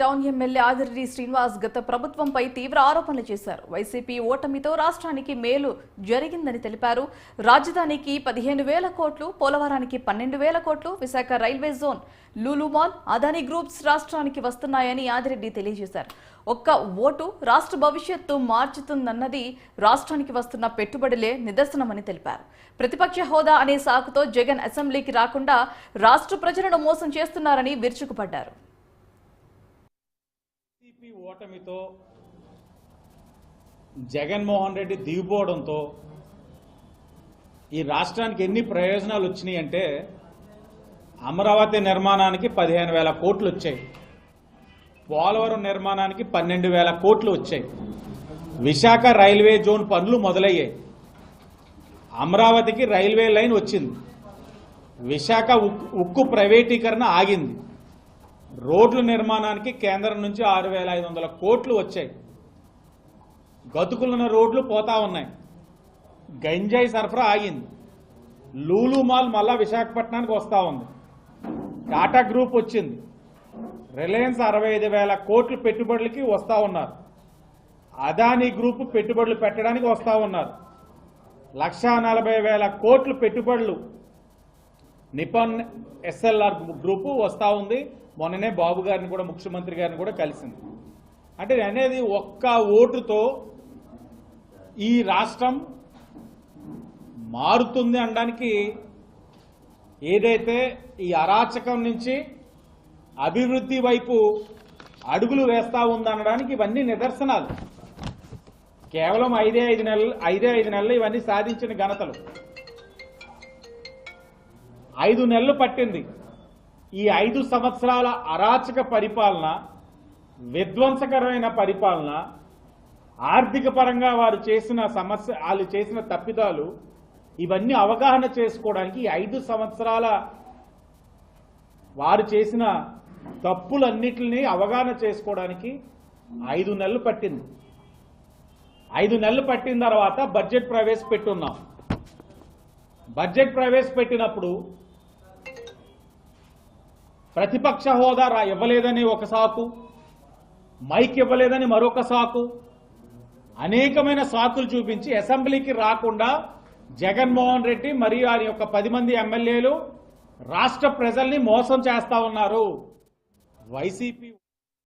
Town MLA Adireddy Srinivas గత ప్రభుత్వంపై తీవ్ర ఆరోపణలు చేశారు. వైసీపీ ఓటమితో రాష్ట్రానికి మేలు జరిగిందని తెలిపారు. రాజధానికి 15,000 కోట్లు, పోలవరానికి 12,000 కోట్లు, Visakha railway zone, Lulu mall, Adani groups రాష్ట్రానికి వస్తున్నాయని ఆదిరెడ్డి తెలియజేశారు. ఒక్క ఓటు రాష్ట్ర భవిష్యత్తు మార్చుతుందన్నది రాష్ట్రానికి వస్తున్న పెట్టుబడులే నిదర్శనమని తెలిపారు. ప్రతిపక్ష హోదా అనే సాకుతో జగన్ అసెంబ్లీకి రాకుండా రాష్ట్ర ప్రజలను మోసం చేస్తున్నారని విరుచుకుపడ్డారు. ఓటమితో జగన్మోహన్ రెడ్డి దిగిపోవడంతో ఈ రాష్ట్రానికి ఎన్ని ప్రయోజనాలు వచ్చినాయి అంటే, అమరావతి నిర్మాణానికి 15,000 కోట్లు వచ్చాయి, పోలవరం నిర్మాణానికి 12,000 కోట్లు వచ్చాయి, విశాఖ రైల్వే జోన్ పనులు మొదలయ్యాయి, అమరావతికి రైల్వే లైన్ వచ్చింది, విశాఖ ఉక్కు ప్రైవేటీకరణ ఆగింది, రోడ్ల నిర్మాణానికి కేంద్రం నుంచి 6,500 కోట్లు వచ్చాయి, గతుకులున్న రోడ్లు పోతా ఉన్నాయి, గంజాయి సరఫరా ఆగింది, లూలు మాల్ మళ్ళా విశాఖపట్నానికి వస్తూ ఉంది, టాటా గ్రూప్ వచ్చింది, రిలయన్స్ 65,000 కోట్ల పెట్టుబడులకి వస్తూ ఉన్నారు, అదానీ గ్రూప్ పెట్టుబడులు పెట్టడానికి వస్తూ ఉన్నారు, 140,000 కోట్ల పెట్టుబడులు నిపాన్ ఎస్ఎల్ఆర్ గ్రూపు వస్తూ ఉంది. మొన్ననే బాబు గారిని కూడా, ముఖ్యమంత్రి గారిని కూడా కలిసింది. అంటే అనేది ఒక్క ఓటుతో ఈ రాష్ట్రం మారుతుంది అనడానికి, ఏదైతే ఈ అరాచకం నుంచి అభివృద్ధి వైపు అడుగులు వేస్తా ఉందనడానికి ఇవన్నీ నిదర్శనాలు. కేవలం 5 నెలలు ఇవన్నీ సాధించిన ఘనతలు. 5 నెలలు పట్టింది. ఈ 5 సంవత్సరాల అరాచక పరిపాలన, విధ్వంసకరమైన పరిపాలన, ఆర్థిక పరంగా వాళ్ళు చేసిన తప్పిదాలు, ఇవన్నీ అవగాహన చేసుకోవడానికి 5 సంవత్సరాల వారు చేసిన తప్పులన్నిటిని అవగాహన చేసుకోవడానికి 5 నెలలు పట్టింది. 5 నెలలు పట్టిన తర్వాత బడ్జెట్ ప్రవేశపెట్టున్నాం. బడ్జెట్ ప్రవేశపెట్టినప్పుడు ప్రతిపక్ష హోదా ఇవ్వలేదని ఒక సాకు, మైక్ ఇవ్వలేదని మరొక సాకు, అనేకమైన సాకులు చూపించి అసెంబ్లీకి రాకుండా జగన్మోహన్ రెడ్డి మరియు ఆయన యొక్క 10 మంది ఎమ్మెల్యేలు రాష్ట్ర ప్రజల్ని మోసం చేస్తా ఉన్నారు. వైసీపీ